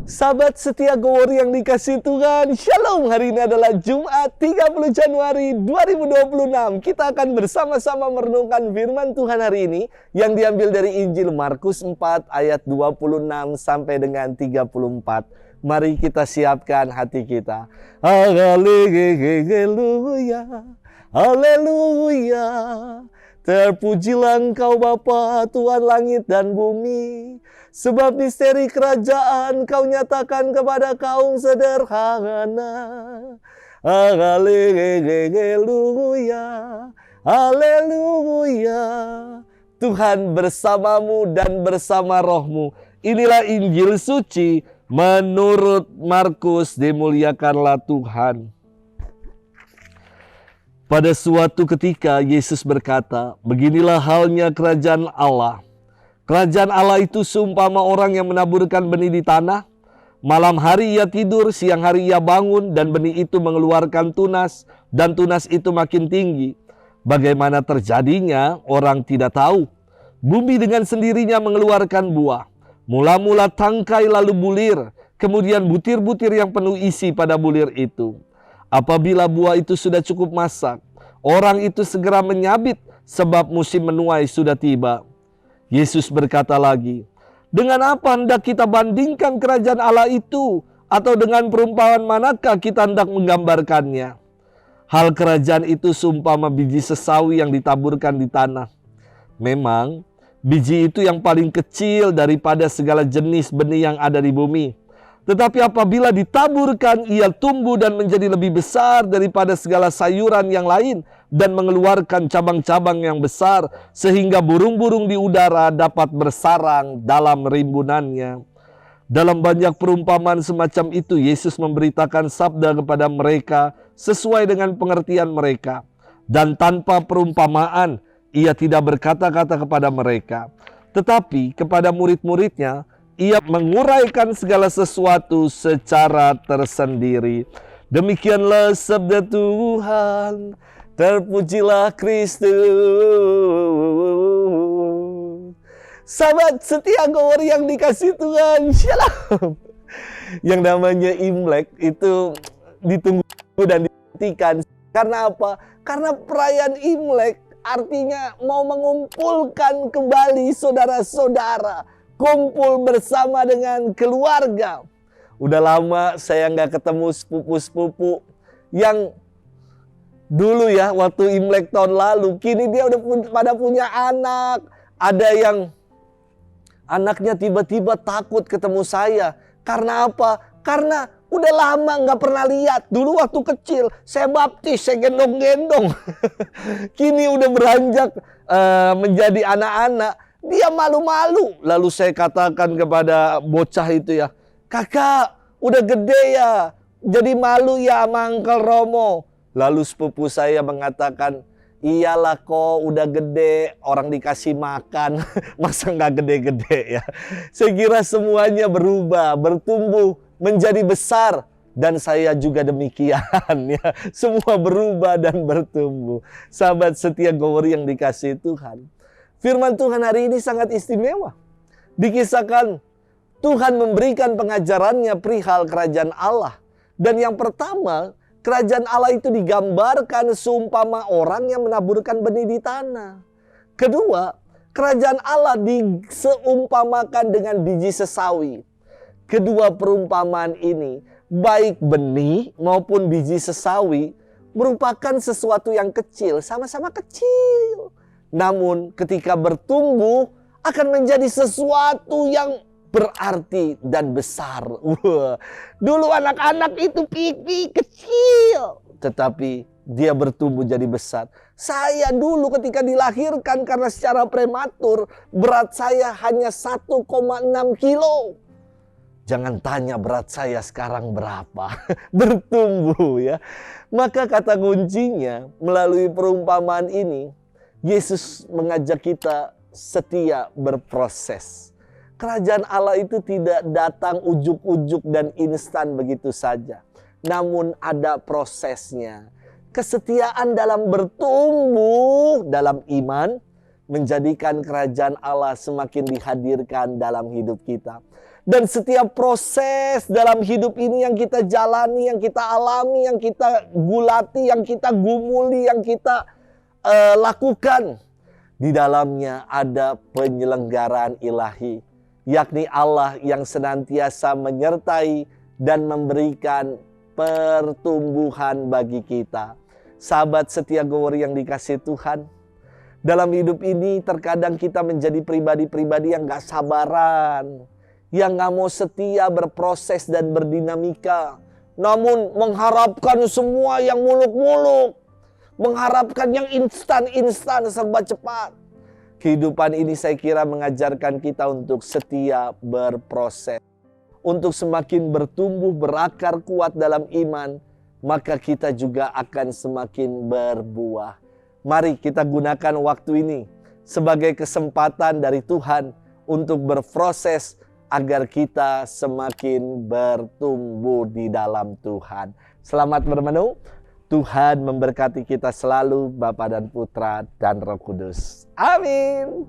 Sahabat setia Go Warrior yang dikasih Tuhan, Shalom. Hari ini adalah Jumat 30 Januari 2026. Kita akan bersama-sama merenungkan firman Tuhan hari ini yang diambil dari Injil Markus 4 ayat 26 sampai dengan 34. Mari kita siapkan hati kita. Haleluya, haleluya. Terpujilah Engkau Bapa, Tuhan langit dan bumi. Sebab misteri kerajaan Kau nyatakan kepada kaum sederhana. Haleluya, haleluya. Tuhan bersamamu dan bersama rohmu. Inilah Injil suci menurut Markus. Dimuliakanlah Tuhan. Pada suatu ketika Yesus berkata, beginilah halnya kerajaan Allah. Kerajaan Allah itu seumpama orang yang menaburkan benih di tanah. Malam hari ia tidur, siang hari ia bangun, dan benih itu mengeluarkan tunas, dan tunas itu makin tinggi. Bagaimana terjadinya, orang tidak tahu. Bumi dengan sendirinya mengeluarkan buah. Mula-mula tangkai lalu bulir, kemudian butir-butir yang penuh isi pada bulir itu. Apabila buah itu sudah cukup masak, orang itu segera menyabit sebab musim menuai sudah tiba. Yesus berkata lagi, dengan apa hendak kita bandingkan kerajaan Allah itu? Atau dengan perumpamaan manakah kita hendak menggambarkannya? Hal kerajaan itu seumpama biji sesawi yang ditaburkan di tanah. Memang biji itu yang paling kecil daripada segala jenis benih yang ada di bumi. Tetapi apabila ditaburkan, ia tumbuh dan menjadi lebih besar daripada segala sayuran yang lain dan mengeluarkan cabang-cabang yang besar sehingga burung-burung di udara dapat bersarang dalam rimbunannya. Dalam banyak perumpamaan semacam itu, Yesus memberitakan sabda kepada mereka sesuai dengan pengertian mereka. Dan tanpa perumpamaan, ia tidak berkata-kata kepada mereka. Tetapi kepada murid-muridnya, ia menguraikan segala sesuatu secara tersendiri. Demikianlah sabda Tuhan. Terpujilah Kristus. Sahabat setia Go Warrior yang dikasih Tuhan, Shalom. Yang namanya Imlek itu ditunggu dan dinantikan. Karena apa? Karena perayaan Imlek artinya mau mengumpulkan kembali saudara-saudara. Kumpul bersama dengan keluarga. Udah lama saya nggak ketemu sepupu-sepupu yang dulu ya, waktu Imlek tahun lalu. Kini dia udah pada punya anak. Ada yang anaknya tiba-tiba takut ketemu saya. Karena apa? Karena udah lama nggak pernah lihat. Dulu waktu kecil saya baptis, saya gendong-gendong. Kini udah beranjak menjadi anak-anak. Dia malu-malu. Lalu saya katakan kepada bocah itu ya, kakak udah gede ya, jadi malu ya sama Uncle Romo. Lalu sepupu saya mengatakan, iyalah kok udah gede, orang dikasih makan, masa nggak gede-gede ya. Saya kira semuanya berubah, bertumbuh, menjadi besar. Dan saya juga demikian ya. Semua berubah dan bertumbuh. Sahabat setia Go Warrior yang dikasih Tuhan. Firman Tuhan hari ini sangat istimewa. Dikisahkan Tuhan memberikan pengajarannya perihal kerajaan Allah. Dan yang pertama, kerajaan Allah itu digambarkan seumpama orang yang menaburkan benih di tanah. Kedua, kerajaan Allah diseumpamakan dengan biji sesawi. Kedua perumpamaan ini, baik benih maupun biji sesawi, merupakan sesuatu yang kecil, sama-sama kecil. Namun ketika bertumbuh akan menjadi sesuatu yang berarti dan besar. Dulu anak-anak itu pipi kecil, tetapi dia bertumbuh jadi besar. Saya dulu ketika dilahirkan karena secara prematur, berat saya hanya 1,6 kilo. Jangan tanya berat saya sekarang berapa. Bertumbuh ya. Maka kata kuncinya melalui perumpamaan ini, Yesus mengajak kita setia berproses. Kerajaan Allah itu tidak datang ujuk-ujuk dan instan begitu saja. Namun ada prosesnya. Kesetiaan dalam bertumbuh dalam iman menjadikan kerajaan Allah semakin dihadirkan dalam hidup kita. Dan setiap proses dalam hidup ini yang kita jalani, yang kita alami, yang kita gulati, yang kita gumuli, yang kita lakukan, di dalamnya ada penyelenggaraan ilahi, yakni Allah yang senantiasa menyertai dan memberikan pertumbuhan bagi kita. Sahabat setia Gowori yang dikasihi Tuhan, dalam hidup ini terkadang kita menjadi pribadi-pribadi yang gak sabaran, yang gak mau setia berproses dan berdinamika, namun mengharapkan semua yang muluk-muluk, mengharapkan yang instan-instan serba cepat. Kehidupan ini saya kira mengajarkan kita untuk setia berproses, untuk semakin bertumbuh berakar kuat dalam iman, maka kita juga akan semakin berbuah. Mari kita gunakan waktu ini sebagai kesempatan dari Tuhan untuk berproses agar kita semakin bertumbuh di dalam Tuhan. Selamat bermenung. Tuhan memberkati kita selalu, Bapa dan Putra dan Roh Kudus. Amin.